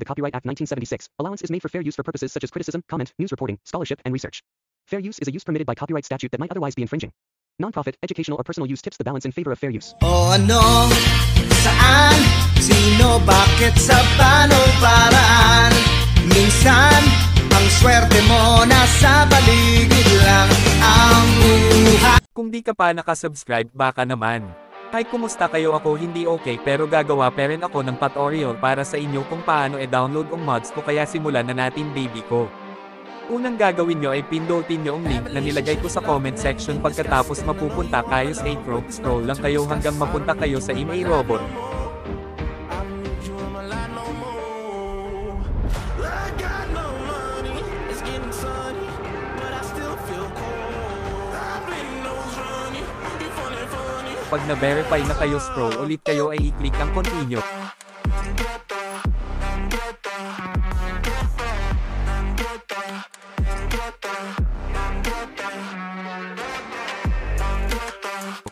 the Copyright Act 1976, allowance is made for fair use for purposes such as criticism, comment, news reporting, scholarship, and research. Fair use is a use permitted by copyright statute that might otherwise be infringing. Non-profit, educational, or personal use tips the balance in favor of fair use. O ano, saan, sino, bakit, sa paanong paraan? Minsan, ang swerte mo nasa paligid lang ang buhay. Kung di ka pa nakasubscribe, baka naman. Hi, kumusta kayo? Ako hindi okay pero gagawa pa rin ako ng tutorial para sa inyo kung paano i-download ang mods ko, kaya simulan na natin baby ko. Unang gagawin nyo ay pindutin nyo ang link na nilagay ko sa comment section, pagkatapos mapupunta kayo sa Chrome, scroll lang kayo hanggang mapunta kayo sa email robot. Pag na-verify na kayo, scroll ulit kayo ay i-click ang continue.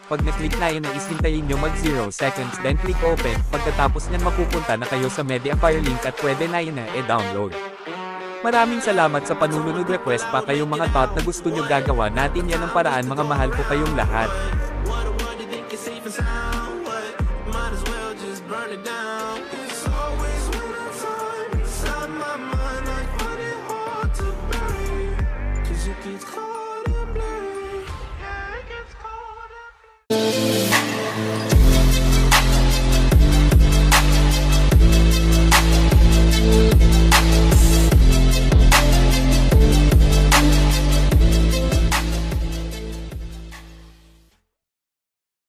Pag na-click na yun, isintayin nyo mag 0 seconds, then click open. Pagkatapos nyan mapupunta na kayo sa Mediafire link at pwede na yun na i-download. Maraming salamat sa panunod. Request pa kayong mga thought na gusto nyo gagawa natin yan ang paraan. Mga mahal ko kayong lahat. Keeps